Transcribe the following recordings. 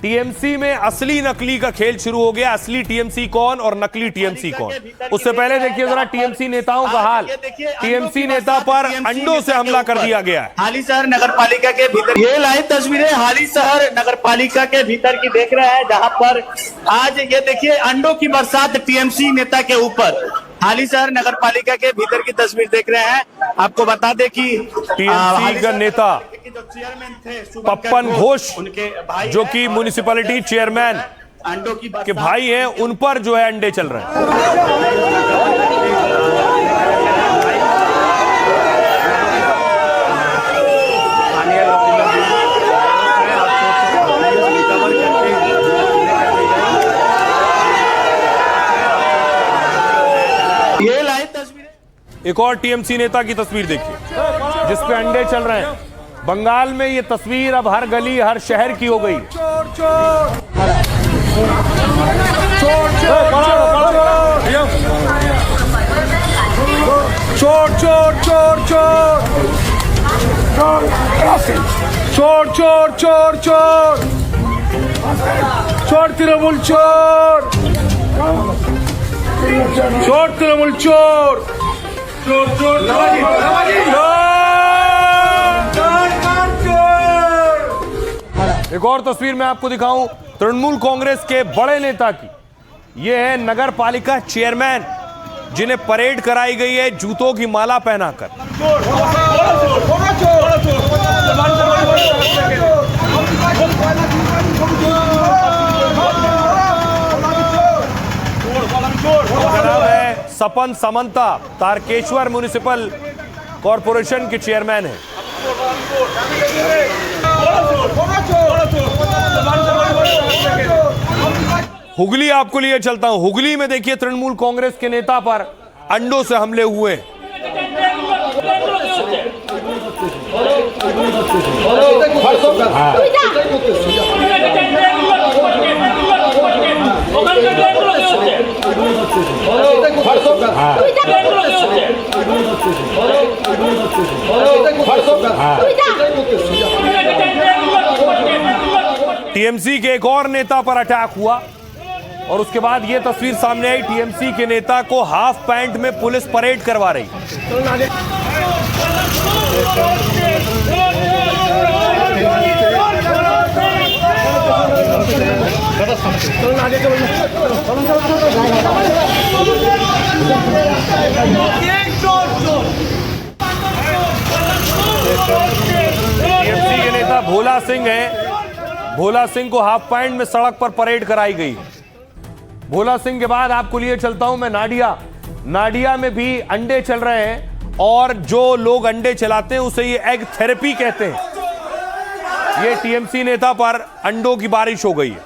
TMC में असली नकली का खेल शुरू हो गया। असली टीएमसी कौन और नकली टीएमसी कौन? उससे पहले देखिए जरा टीएमसी नेताओं का हाल। टीएमसी नेता पर अंडों से हमला कर दिया गया है। हाली शहर नगर पालिका के भीतर ये लाइव तस्वीरें हाली शहर नगर पालिका के भीतर की देख रहे हैं, जहां पर आज ये देखिए अंडों की बरसात टीएमसी नेता के ऊपर। हाली शहर नगर पालिका के भीतर की तस्वीर देख रहे हैं। आपको बता दें कि टीएमसी का नेता जो चेयरमैन थे पप्पन घोष, उनके भाई जो कि म्युनिसिपैलिटी चेयरमैन अंडों की के भाई हैं, उन पर जो है अंडे चल रहे हैं। ये लाइव तस्वीरें एक और टीएमसी नेता की तस्वीर देखिए जिस पे अंडे चल रहे हैं। बंगाल में ये तस्वीर अब हर गली हर शहर की हो गई। चोर चोर चोर चोर चोर चोर चोर चोर चोर तृणमूल चोर चोर तृणमूल चोर चोर चोर एक और तस्वीर मैं आपको दिखाऊं तृणमूल कांग्रेस के बड़े नेता की। ये है नगर पालिका चेयरमैन जिन्हें परेड कराई गई है जूतों की माला पहनाकर। उनका नाम है सपन समंता, तारकेश्वर म्युनिसिपल कॉरपोरेशन के चेयरमैन है। हुगली आपको लिए चलता हूं। हुगली में देखिए तृणमूल कांग्रेस के नेता पर अंडों से हमले हुए। टीएमसी के एक और नेता पर अटैक हुआ और उसके बाद यह तस्वीर सामने आई। टीएमसी के नेता को हाफ पैंट में पुलिस परेड करवा रही। टीएमसी के नेता भोला सिंह है। भोला सिंह को हाफ पैंट में सड़क पर परेड कराई गई। भोला सिंह के बाद आपको लिए चलता हूं मैं नाडिया। नाडिया में भी अंडे चल रहे हैं और जो लोग अंडे चलाते हैं उसे ये एग थेरेपी कहते हैं। ये टीएमसी नेता पर अंडों की बारिश हो गई है।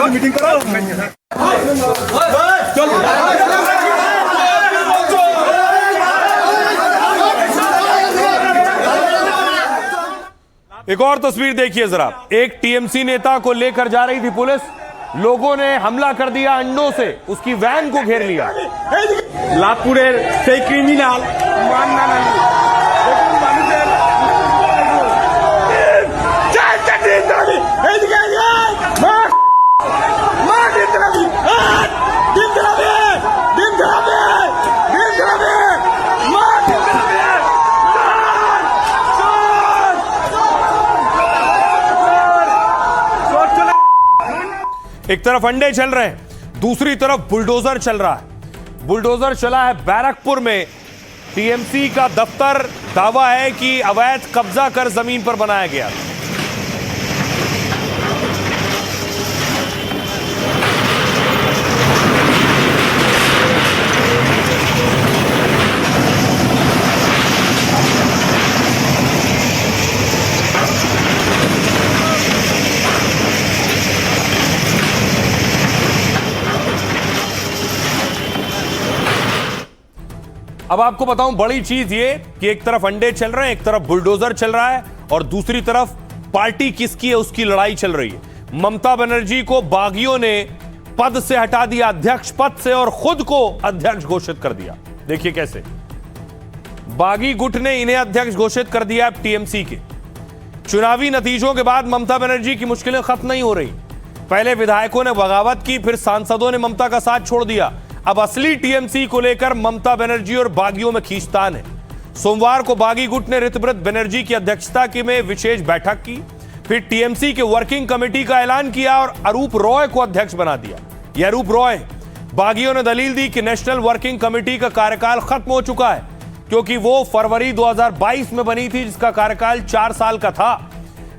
मीटिंग करो। एक और तस्वीर देखिए जरा। एक टीएमसी नेता को लेकर जा रही थी पुलिस, लोगों ने हमला कर दिया अंडों से, उसकी वैन को घेर लिया। লাভপুরের সেই ক্রিমিনাল एक तरफ अंडे चल रहे हैं, दूसरी तरफ बुलडोजर चल रहा है। बुलडोजर चला है बैरकपुर में। टीएमसी का दफ्तर दावा है कि अवैध कब्जा कर जमीन पर बनाया गया। अब आपको बताऊं बड़ी चीज ये कि एक तरफ अंडे चल रहे हैं, एक तरफ बुलडोजर चल रहा है और दूसरी तरफ पार्टी किसकी है उसकी लड़ाई चल रही है। ममता बनर्जी को बागियों ने पद से हटा दिया, अध्यक्ष पद से, और खुद को अध्यक्ष घोषित कर दिया। देखिए कैसे बागी गुट ने इन्हें अध्यक्ष घोषित कर दिया। टीएमसी के चुनावी नतीजों के बाद ममता बनर्जी की मुश्किलें खत्म नहीं हो रही। पहले विधायकों ने बगावत की, फिर सांसदों ने ममता का साथ छोड़ दिया। अब असली टीएमसी को लेकर ममता बनर्जी और बागियों में खींचतान है। सोमवार को बागी गुट ने ऋतुव्रत बनर्जी की अध्यक्षता की में विशेष बैठक की, फिर टीएमसी के वर्किंग कमेटी का ऐलान किया और अरूप रॉय को अध्यक्ष बना दिया। यह अरूप रॉय। बागियों ने दलील दी कि नेशनल वर्किंग कमेटी का कार्यकाल खत्म हो चुका है, क्योंकि वो फरवरी 2022 में बनी थी, जिसका कार्यकाल 4 साल का था।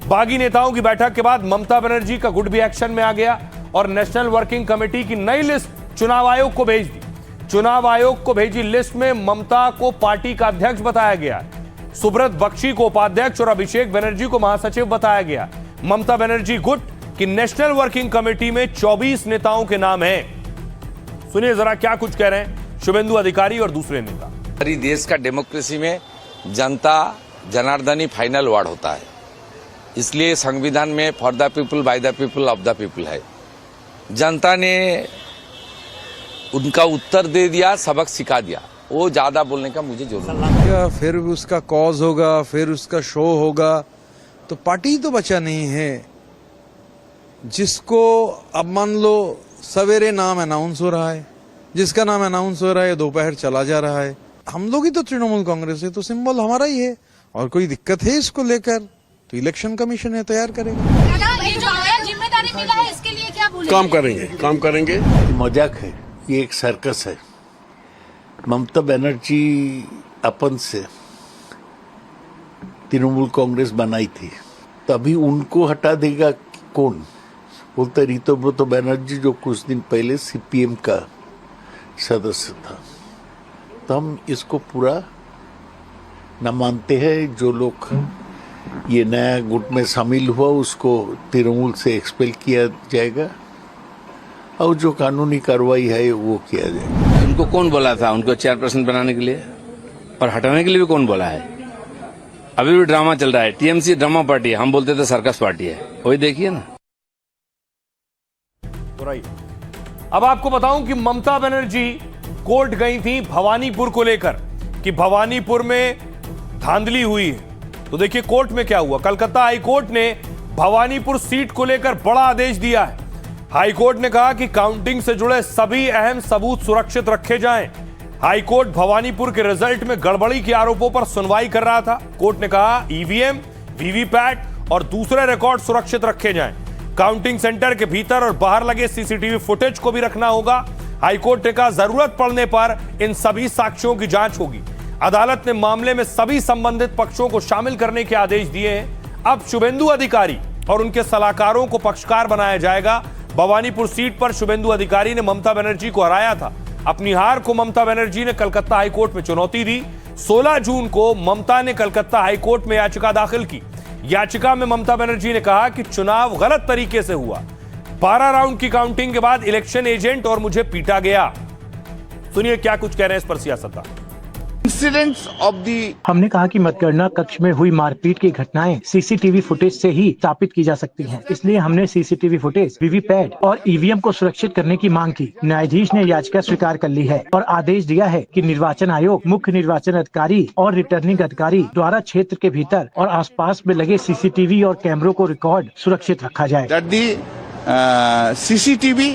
बागी नेताओं की बैठक के बाद ममता बनर्जी का गुट भी एक्शन में आ गया और नेशनल वर्किंग कमेटी की नई लिस्ट चुनाव आयोग को भेज दी। चुनाव आयोग को भेजी लिस्ट में ममता को पार्टी का अध्यक्ष बताया गया, सुब्रत बख्शी को उपाध्यक्ष और अभिषेक बनर्जी को महासचिव बताया गया। ममता बनर्जी गुट की नेशनल वर्किंग कमेटी में 24 नेताओं के नाम हैं। सुनिए जरा क्या कुछ कह रहे हैं शुभेंदु अधिकारी और दूसरे नेता। हमारी देश का डेमोक्रेसी में जनता जनार्दनी फाइनल वर्ड होता है, इसलिए संविधान में for the people by the people of the people है। जनता ने उनका उत्तर दे दिया, सबक सिखा दिया, वो ज्यादा बोलने का मुझे जरूरत नहीं। फिर उसका कॉज होगा, फिर उसका शो होगा, तो पार्टी तो बचा नहीं है। जिसको अब मान लो सवेरे नाम अनाउंस हो रहा है, जिसका नाम अनाउंस हो रहा है दोपहर चला जा रहा है। हम लोग ही तो तृणमूल कांग्रेस है, तो सिंबल हमारा ही है, और कोई दिक्कत है इसको लेकर तो इलेक्शन कमीशन है तैयार करेगा। ये जो आया जिम्मेदारी मिला है, इसके लिए क्या बोलेंगे? काम करेंगे। मजाक है, ये एक सर्कस है। ममता बनर्जी अपन से तृणमूल कांग्रेस बनाई थी, तभी उनको हटा देगा कौन? बोलते ऋतुव्रत बनर्जी जो कुछ दिन पहले सीपीएम का सदस्य था। तो हम इसको पूरा न मानते हैं। जो लोग ये नया गुट में शामिल हुआ उसको तृणमूल से एक्सपेल किया जाएगा और जो कानूनी कार्रवाई है वो किया जाएगा। उनको कौन बोला था उनको चेयरपर्सन बनाने के लिए, और हटाने के लिए भी कौन बोला है? अभी भी ड्रामा चल रहा है। टीएमसी ड्रामा पार्टी है, हम बोलते थे सर्कस पार्टी है, वही देखिए ना। अब आपको बताऊं कि ममता बनर्जी कोर्ट गई थी भवानीपुर को लेकर कि भवानीपुर में धांधली हुई है। तो देखिए कोर्ट में क्या हुआ। कलकत्ता हाईकोर्ट ने भवानीपुर सीट को लेकर बड़ा आदेश दिया है। हाईकोर्ट ने कहा कि काउंटिंग से जुड़े सभी अहम सबूत सुरक्षित रखे जाएं। हाईकोर्ट भवानीपुर के रिजल्ट में गड़बड़ी के आरोपों पर सुनवाई कर रहा था। कोर्ट ने कहा ईवीएम, वीवीपैट और दूसरे रिकॉर्ड सुरक्षित रखे जाएं। काउंटिंग सेंटर के भीतर और बाहर लगे सीसीटीवी फुटेज को भी रखना होगा। हाईकोर्ट ने कहा जरूरत पड़ने पर इन सभी साक्ष्यों की जांच होगी। अदालत ने मामले में सभी संबंधित पक्षों को शामिल करने के आदेश दिए हैं। अब शुभेंदु अधिकारी और उनके सलाहकारों को पक्षकार बनाया जाएगा। भवानीपुर सीट पर शुभेंदु अधिकारी ने ममता बनर्जी को हराया था। अपनी हार को ममता बनर्जी ने कलकत्ता हाईकोर्ट में चुनौती दी। 16 जून को ममता ने कलकत्ता हाईकोर्ट में याचिका दाखिल की। याचिका में ममता बनर्जी ने कहा कि चुनाव गलत तरीके से हुआ। 12 राउंड की काउंटिंग के बाद इलेक्शन एजेंट और मुझे पीटा गया। सुनिए क्या कुछ कह रहे हैं इस पर सियासतदान। हमने कहा कि मतगणना कक्ष में हुई मारपीट की घटनाएं सीसीटीवी फुटेज से ही स्थापित की जा सकती हैं। इसलिए हमने सीसीटीवी फुटेज, वीवीपैट और ईवीएम को सुरक्षित करने की मांग की। न्यायाधीश ने याचिका स्वीकार कर ली है और आदेश दिया है कि निर्वाचन आयोग, मुख्य निर्वाचन अधिकारी और रिटर्निंग अधिकारी द्वारा क्षेत्र के भीतर और आसपास में लगे सीसीटीवी और कैमरों को रिकॉर्ड सुरक्षित रखा जाए। CCTV